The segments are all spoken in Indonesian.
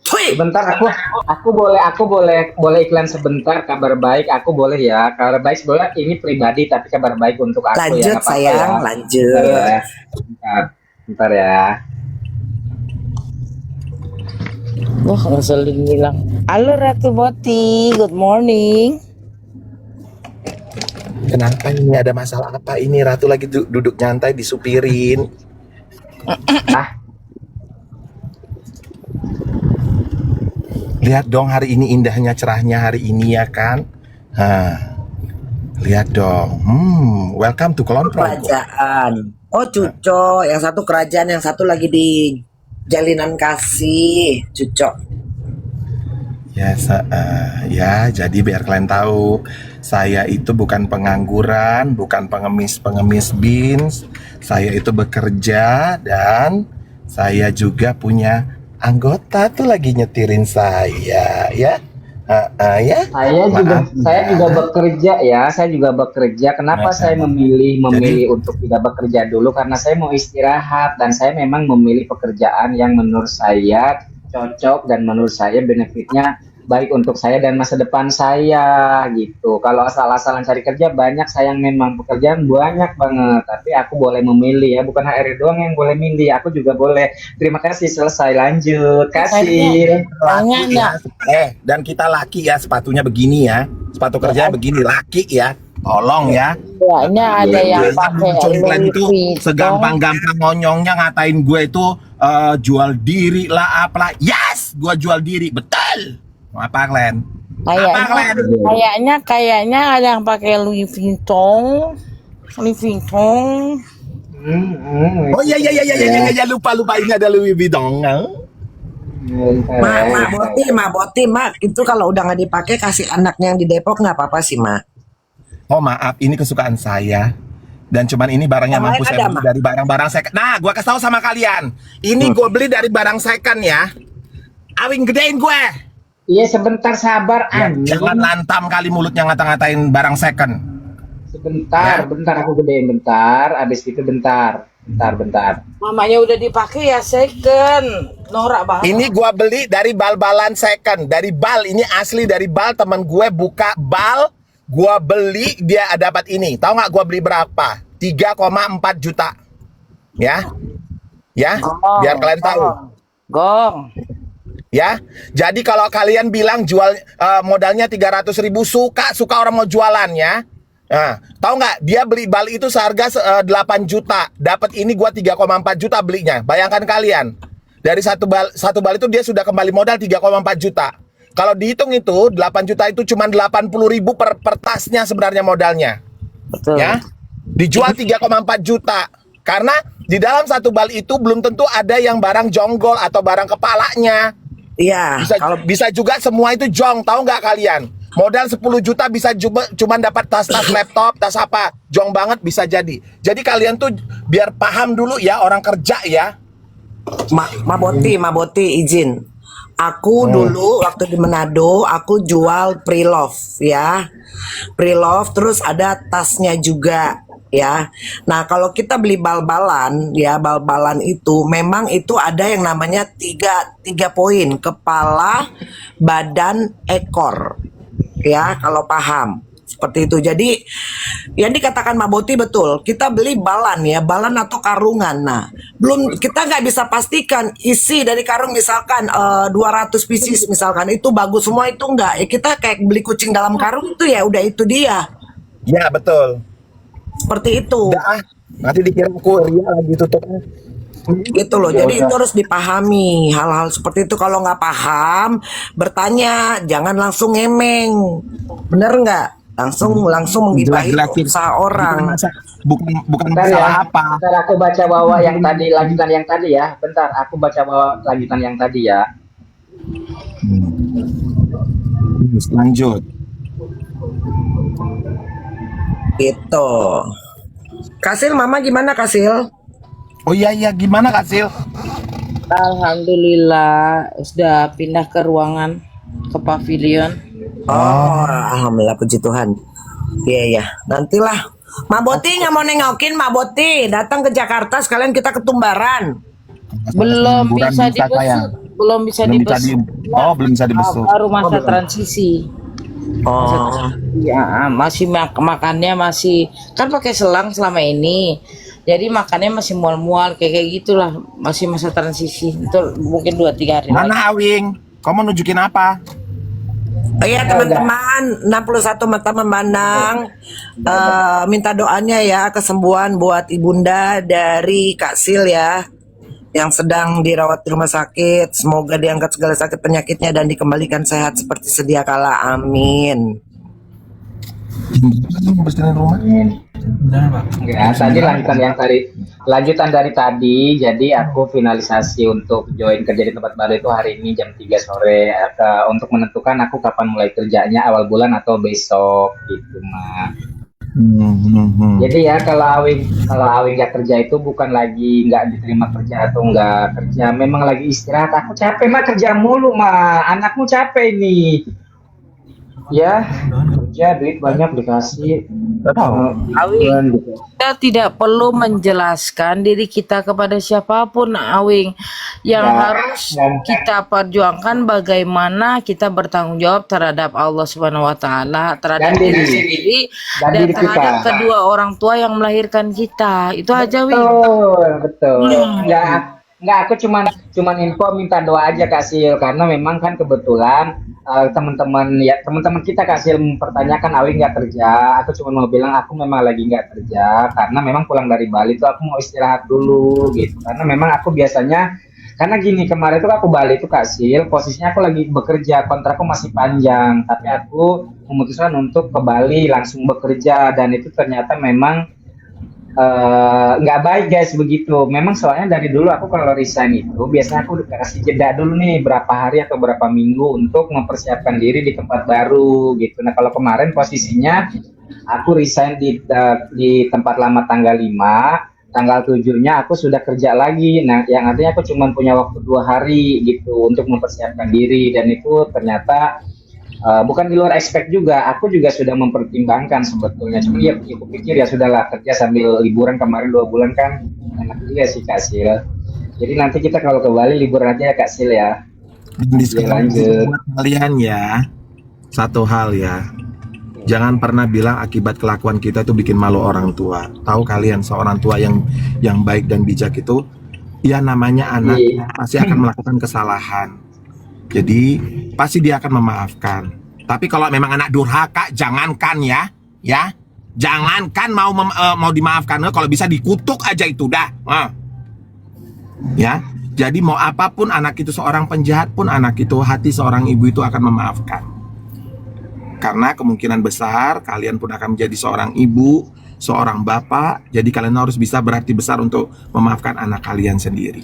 Sebentar aku boleh iklan sebentar kabar baik aku boleh ya kabar baik sebenarnya ini pribadi tapi kabar baik untuk aku ya Lanjut nggak apa-apa ya. sayang, Bentar ya, lanjut. bentar ya. Wah, ngeselin bilang. Halo Ratu Boti, good morning. Kenapa ini ada masalah apa ini? Ratu lagi duduk nyantai disupirin. Ah, Lihat dong hari ini indahnya cerahnya hari ini ya kan? Lihat dong. Welcome to Kulon Progo. Kerajaan. Oh Cuco, yang satu kerajaan, yang satu lagi di jalinan kasih. Cuco. Ya, jadi biar kalian tahu, saya itu bukan pengangguran, bukan pengemis beans. Saya itu bekerja dan saya juga punya anggota tuh lagi nyetirin saya, ya. Ya. saya juga bekerja ya. Saya juga bekerja. Kenapa saya memilih untuk tidak bekerja dulu? Karena saya mau istirahat dan saya memang memilih pekerjaan yang menurut saya cocok dan menurut saya benefitnya baik untuk saya dan masa depan saya gitu. Kalau asal-asalan cari kerja banyak sayang memang pekerjaan banyak banget. Tapi aku boleh memilih ya. Bukan HRD doang yang boleh milih. Aku juga boleh. Terima kasih selesai lanjut. Kasih. Kayaknya enggak. Dan kita laki ya, sepatunya begini ya. Sepatu kerja begini, laki ya. Tolong ya. Kayaknya ada yang pakai Congklen Louis itu Vuitton. segampang-gampang ngonyongnya ngatain gue itu jual diri lah apalah. Yes, gue jual diri, betul. Apa Glenn? Kayaknya ada yang pakai Louis Vuitton. Louis Vuitton. Oh iya, lupa ini ada Louis Vuitton. Mak Boti, Mak. Itu kalau udah nggak dipakai kasih anaknya yang di Depok nggak apa-apa sih, Mak. Oh maaf, ini kesukaan saya. Dan cuman ini barangnya Yang mampu lain saya ada, beli Mak? dari barang-barang second. Nah, gua kasih tahu sama kalian. Ini gue beli dari barang second ya. Awing gedein gue. Iya sebentar sabar Ya, anjing. jangan lantam kali mulutnya ngata-ngatain barang second. Sebentar, bentar aku gedein bentar. Abis itu bentar. Mamanya udah dipakai ya second. Norak banget. Ini gua beli dari bal-balan second, dari bal. Ini asli dari bal, teman gue buka bal, gua beli dia dapat ini. Tahu nggak gua beli berapa? 3,4 juta. Ya. Ya, biar kalian tahu. Gong. Ya. Jadi kalau kalian bilang jual modalnya 300.000, suka orang mau jualan ya. Nah, tahu nggak? Dia beli bal itu seharga 8 juta. Dapat ini gua 3,4 juta belinya. Bayangkan kalian. Dari satu bal itu dia sudah kembali modal 3,4 juta. Kalau dihitung itu 8 juta itu cuma 80.000 per tasnya sebenarnya modalnya. Betul. Ya. Dijual 3,4 juta. Karena di dalam satu bal itu belum tentu ada yang barang jonggol atau barang kepalanya. Iya. Bisa juga semua itu jong, tahu nggak kalian? Modal 10 juta bisa cuma dapat tas laptop, tas apa, jong banget bisa jadi. Jadi kalian tuh biar paham dulu ya orang kerja ya. Ma Boti izin. Aku dulu waktu di Manado aku jual pre-love ya. Pre-love terus ada tasnya juga ya. Nah, kalau kita beli bal-balan ya, bal-balan itu memang itu ada yang namanya tiga poin, kepala, badan, ekor. Ya, kalau paham. Seperti itu. Jadi yang dikatakan Mbak Boti betul. Kita beli balan ya, balan atau karungan. Nah, belum kita nggak bisa pastikan isi dari karung misalkan 200 pieces misalkan itu bagus semua itu enggak. Ya kita kayak beli kucing dalam karung itu ya udah itu dia. Ya betul. Seperti itu. Udah, nanti dikirim kurir lagi tutupnya. Gitu loh. Jadi itu harus dipahami hal-hal seperti itu. Kalau nggak paham, bertanya, jangan langsung ngemeng. Bener nggak? Langsung menggibahi usaha orang. Bukan Bentar masalah ya. apa. Bentar aku baca bawa yang tadi, lanjutan yang tadi ya. Bentar, aku baca bawa lanjutan yang tadi ya. Lanjut. Gitu. Kasil, Mama gimana Kasil? Oh iya gimana Kak Sil? Alhamdulillah sudah pindah ke ruangan ke pavilion. Oh, alhamdulillah puji Tuhan. Iya. Nantilah. Mbak Boti nggak mau nengokin Mbak Boti. Datang ke Jakarta sekalian kita ketumbaran. Masalah Belum pengangguran bisa bisa saya. dibesuk, belum bisa Belum bisa dibesuk. belum bisa dibesuk. Baru masa transisi. Masa Oh, transisi, masih makannya masih kan pakai selang selama ini. Jadi makannya masih mual-mual kayak gitulah, masih masa transisi. Itu mungkin 2-3 hari lagi. Mana Awing? Kau mau nunjukin apa? iya teman-teman, 61 mata memandang. Minta doanya ya kesembuhan buat ibunda dari Kak Sil ya, yang sedang dirawat di rumah sakit. Semoga diangkat segala sakit penyakitnya dan dikembalikan sehat seperti sedia kala. Amin. Bersihin rumah. Ya, tadi lanjutan dari tadi. Jadi aku finalisasi untuk join kerja di tempat baru itu hari ini jam 3 sore. Untuk menentukan aku kapan mulai kerjanya, awal bulan atau besok gitu, Mak. Jadi ya kalau Awing nggak kerja itu bukan lagi nggak diterima kerja atau nggak kerja, memang lagi istirahat. Aku capek mah, kerja mulu mah, anakmu capek nih. Ya, kerja duit banyak dikasih. Awing, kita tidak perlu menjelaskan diri kita kepada siapapun, Awing. Yang Ya, harus kita perjuangkan bagaimana kita bertanggung jawab terhadap Allah Subhanahu wa taala, terhadap Dan diri diri. sendiri Dan dan diri terhadap kita. kedua orang tua yang melahirkan kita. Itu aja, Wing. Betul. Nggak, aku cuman info minta doa aja Kak Sil, karena memang kan kebetulan teman-teman kita Kak Sil mempertanyakan Awi nggak kerja. Aku cuma mau bilang aku memang lagi nggak kerja karena memang pulang dari Bali tuh aku mau istirahat dulu gitu. Karena memang aku biasanya, karena gini, kemarin tuh aku Bali tuh Kak Sil, posisinya aku lagi bekerja, kontrakku masih panjang, tapi aku memutuskan untuk ke Bali langsung bekerja, dan itu ternyata memang nggak baik guys begitu. Memang soalnya dari dulu aku kalau resign itu biasanya aku kasih jeda dulu nih berapa hari atau berapa minggu untuk mempersiapkan diri di tempat baru gitu. Nah kalau kemarin posisinya aku resign di tempat lama tanggal 5, tanggal 7-nya aku sudah kerja lagi. Nah yang artinya aku cuma punya waktu 2 hari gitu untuk mempersiapkan diri, dan itu ternyata bukan di luar expect juga. Aku juga sudah mempertimbangkan sebetulnya. Cuma ya aku pikir ya sudahlah, kerja sambil liburan kemarin 2 bulan kan enak juga sih Kak Sil. Jadi nanti kita kalau ke Bali libur aja ya Kak Sil ya. Lanjut. Buat kalian ya, satu hal ya. Jangan pernah bilang akibat kelakuan kita itu bikin malu orang tua. Tahu kalian, seorang tua yang baik dan bijak itu, ya namanya anak pasti akan melakukan kesalahan. Jadi pasti dia akan memaafkan. Tapi kalau memang anak durhaka, jangankan ya, jangankan mau dimaafkan, kalau bisa dikutuk aja itu dah. Ya, jadi mau apapun anak itu, seorang penjahat pun anak itu, hati seorang ibu itu akan memaafkan. Karena kemungkinan besar kalian pun akan menjadi seorang ibu, seorang bapak. Jadi kalian harus bisa berarti besar untuk memaafkan anak kalian sendiri.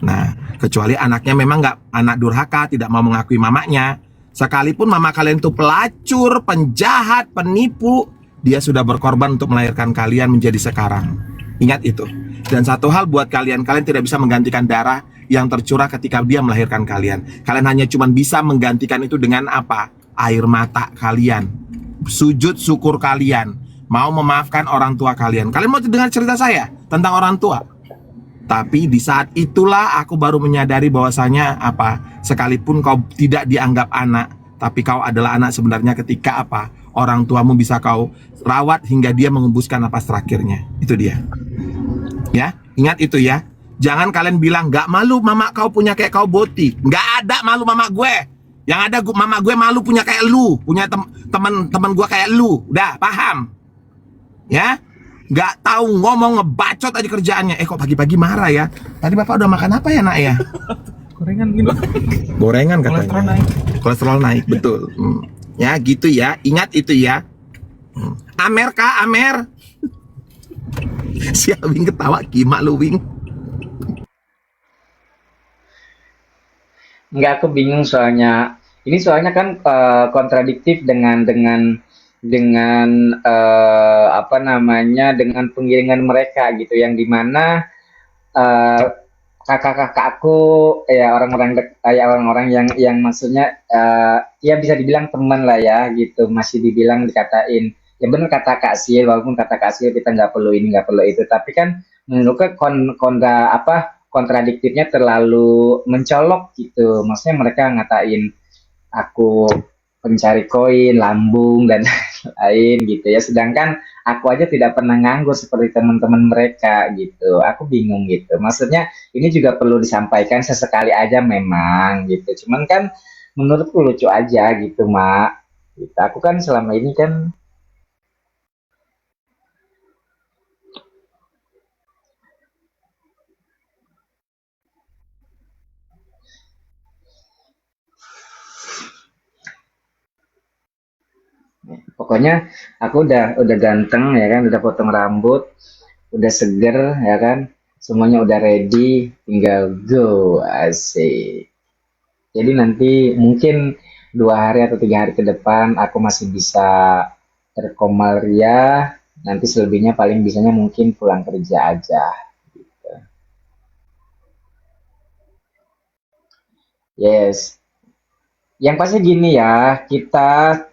Nah, kecuali anaknya memang nggak anak durhaka, tidak mau mengakui mamanya. Sekalipun mama kalian itu pelacur, penjahat, penipu, dia sudah berkorban untuk melahirkan kalian menjadi sekarang. Ingat itu. Dan satu hal buat kalian tidak bisa menggantikan darah yang tercurah ketika dia melahirkan kalian. Kalian hanya cuma bisa menggantikan itu dengan apa? Air mata kalian, sujud syukur kalian, mau memaafkan orang tua kalian. Kalian mau dengar cerita saya tentang orang tua? Tapi di saat itulah aku baru menyadari bahwasanya sekalipun kau tidak dianggap anak, tapi kau adalah anak sebenarnya ketika orang tuamu bisa kau rawat hingga dia mengembuskan napas terakhirnya. Itu dia. Ya, ingat itu ya. Jangan kalian bilang gak malu mama kau punya kayak kau Boti. Gak ada malu mama gue. Yang ada mama gue malu punya kayak lu, punya teman-teman gue kayak lu. Udah paham? Ya. Gak tahu ngomong, ngebacot aja kerjaannya. Kok pagi-pagi marah ya? Tadi bapak udah makan apa ya nak ya? Gorengan gitu. Gorengan katanya. Kolesterol naik. Kolesterol naik, betul. Ya gitu ya, ingat itu ya. Amer kak, Amer. Si Wing ketawa, gimana lu Wing? Enggak, aku bingung soalnya. Ini soalnya kan kontradiktif dengan dengan penggiringan mereka gitu, yang dimana kakak-kakakku ya orang-orang yang maksudnya ya bisa dibilang teman lah ya gitu, masih dibilang dikatain ya benar kata Kak Sil, walaupun kata Kak Sil kita nggak perlu ini nggak perlu itu, tapi kan menurutku kontradiktifnya terlalu mencolok gitu. Maksudnya mereka ngatain aku pencari koin, lambung dan lain gitu ya. Sedangkan aku aja tidak pernah nganggur seperti teman-teman mereka gitu. Aku bingung gitu. Maksudnya ini juga perlu disampaikan sesekali aja memang gitu. Cuman kan menurutku lucu aja gitu, Mak. Gitu. Aku kan selama ini kan pokoknya aku udah ganteng ya kan, udah potong rambut, udah seger ya kan. Semuanya udah ready, tinggal go asik. Jadi nanti mungkin 2 hari atau 3 hari ke depan aku masih bisa terkomal ria. Nanti selebihnya paling bisanya mungkin pulang kerja aja. Yes. Yang pasti gini ya, kita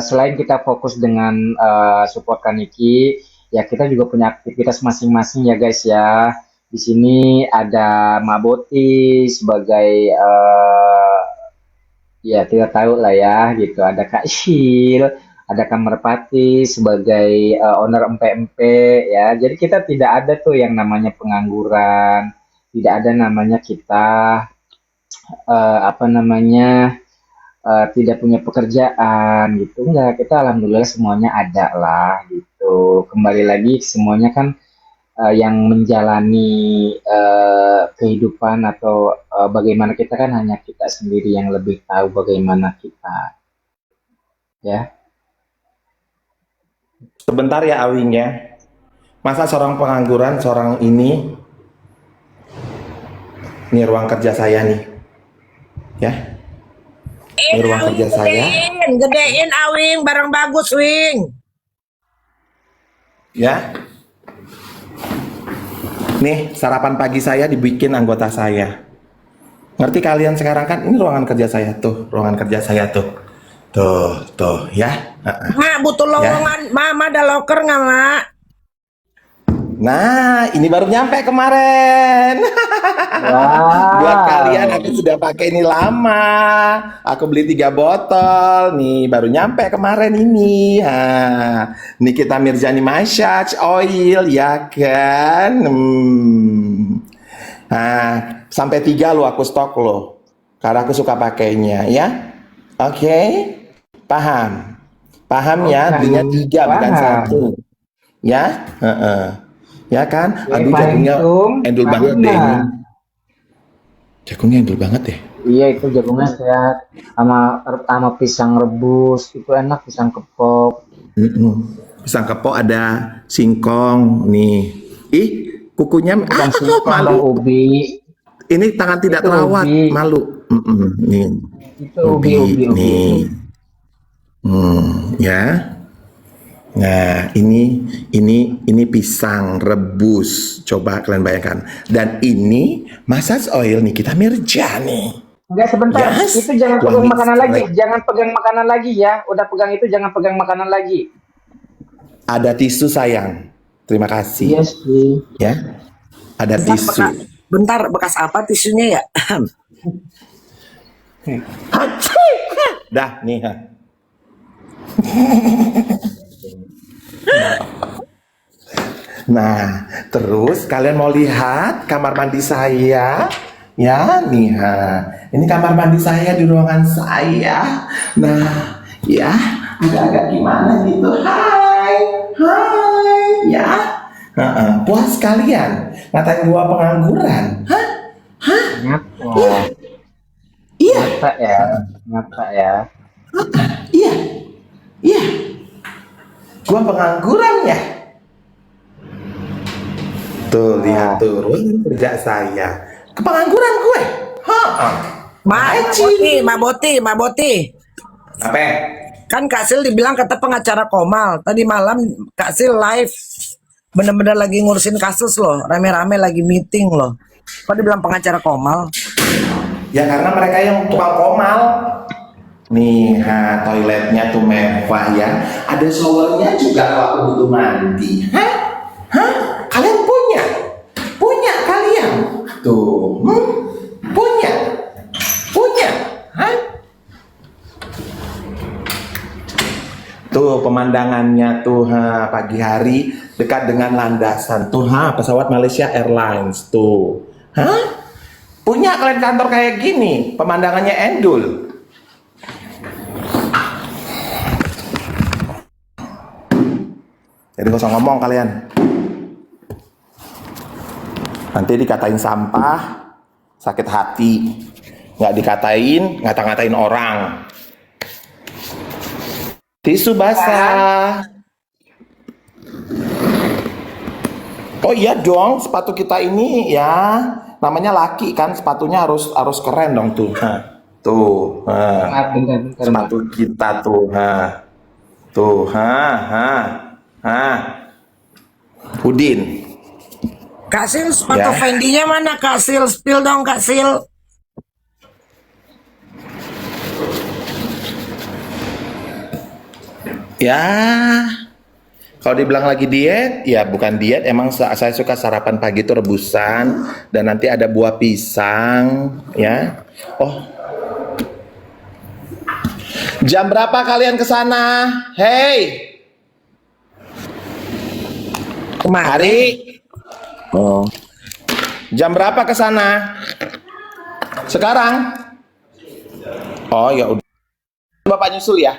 selain kita fokus dengan support Kaniki, ya kita juga punya aktivitas masing-masing ya guys ya. Di sini ada Maboti sebagai ya kita tahu lah ya gitu. Ada Kak Shil, ada Kak Merpati sebagai owner empe-empe ya. Jadi kita tidak ada tuh yang namanya pengangguran, tidak ada namanya kita apa namanya tidak punya pekerjaan gitu. Enggak, kita alhamdulillah semuanya ada lah gitu. Kembali lagi semuanya kan yang menjalani kehidupan atau bagaimana kita kan hanya kita sendiri yang lebih tahu bagaimana kita ya. Sebentar ya Awinya. Masa seorang pengangguran, seorang ini ruang kerja saya nih. Ya. Ini ruang kerja saya. Gedein Awing, barang bagus Wing. Ya. Nih, sarapan pagi saya dibikin anggota saya. Ngerti kalian sekarang kan? Ini ruangan kerja saya tuh, ruangan kerja saya tuh. Tuh, ya. Mak butuh lowongan, Mama ada loker nggak Mak? Nah, ini baru nyampe kemarin. Wah. Buat kalian aku sudah pakai ini lama. Aku beli 3 botol. Nih baru nyampe kemarin ini. Ini kita Mirjani Massage Oil ya kan. Nah, sampai 3 lo aku stok lo. Karena aku suka pakainya ya. Oke. Paham? Paham ya? Belinya 3 bukan 1. Ya? Ya kan? Aduh jagungnya endul banget deh ini. Jagungnya endul banget deh. Iya itu jagungnya sehat sama pisang rebus itu enak, pisang kepok. Pisang kepok ada singkong nih. Ih, kukunya Bukan singkong, Bang malu. ubi. Ini tangan tidak Itu terawat, ubi. malu. Nih. Itu ubi. Nih. Ya. Nah, ini pisang rebus. Coba kalian bayangkan. Dan ini massage oil nih kita Mirjani. Enggak sebentar, Yes. itu jangan Wangi pegang makanan lagi, selek. jangan pegang makanan lagi ya. Udah pegang itu jangan pegang makanan lagi. Ada tisu sayang. Terima kasih. Iya sih. Ya. Ada tisu. Bentar, bekas apa tisunya ya? Dah nih. Nah, terus kalian mau lihat kamar mandi saya? Ya, nih. Ini kamar mandi saya di ruangan saya. Nah, ya, agak-agak gimana gitu. Hai, ya. Puas kalian ngatain gua pengangguran? Hah? Nyata. Iya, Nyata ya. Nyata ya. iya, iya. Gua pengangguran ya. Tuh, lihat tuh ruangan kerja saya. Kepengangguran gue. Maboti. Apa? Kan Kak Sil dibilang kata pengacara Komal. Tadi malam Kak Sil live. Bener-bener lagi ngurusin kasus loh. Rame-rame lagi meeting loh. Kok dibilang pengacara Komal? Ya karena mereka yang tukang komal. Nih, toiletnya tuh mewah ya. Ada showernya juga kalau aku butuh mandi. Hah? Kalian punya? Punya kalian? Tuh, Tuh pemandangannya tuh, pagi hari dekat dengan landasan tuh, pesawat Malaysia Airlines tuh. Punya kalian kantor kayak gini, pemandangannya endul. Jadi gak usah ngomong kalian. Nanti dikatain sampah, sakit hati. Nggak dikatain, ngata-ngatain orang. Tisu basah. Oh iya dong, sepatu kita ini ya namanya laki kan, sepatunya harus keren dong tuh. Tuh, Maaf, bentar, sepatu kita tuh, tuh, Udin. Kak Sil, sepatu Ya. Fendi-nya mana Kak Sil? Spill dong Kak Sil. Ya, kalau dibilang lagi diet, ya bukan diet. Emang saya suka sarapan pagi itu rebusan dan nanti ada buah pisang, ya. Oh, jam berapa kalian ke sana? Hey, Kemarin. Ari. Oh, jam berapa ke sana? Sekarang? Oh ya udah. Bapak nyusul ya.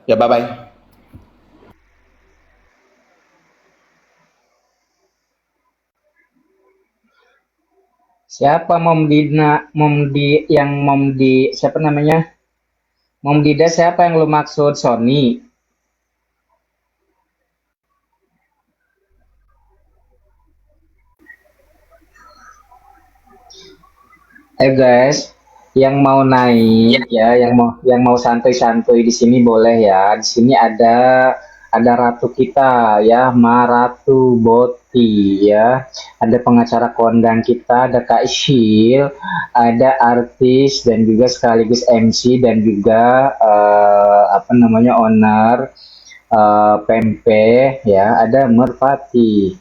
Ya bye bye. Siapa siapa namanya? Mom Dida siapa yang lu maksud? Sony. Guys, yang mau naik ya, yang mau santuy-santuy di sini boleh ya. Di sini ada ratu kita ya, Maratu Boti ya. Ada pengacara kondang kita, ada Kak Syil, ada artis dan juga sekaligus MC dan juga owner Pempek ya, ada Merpati.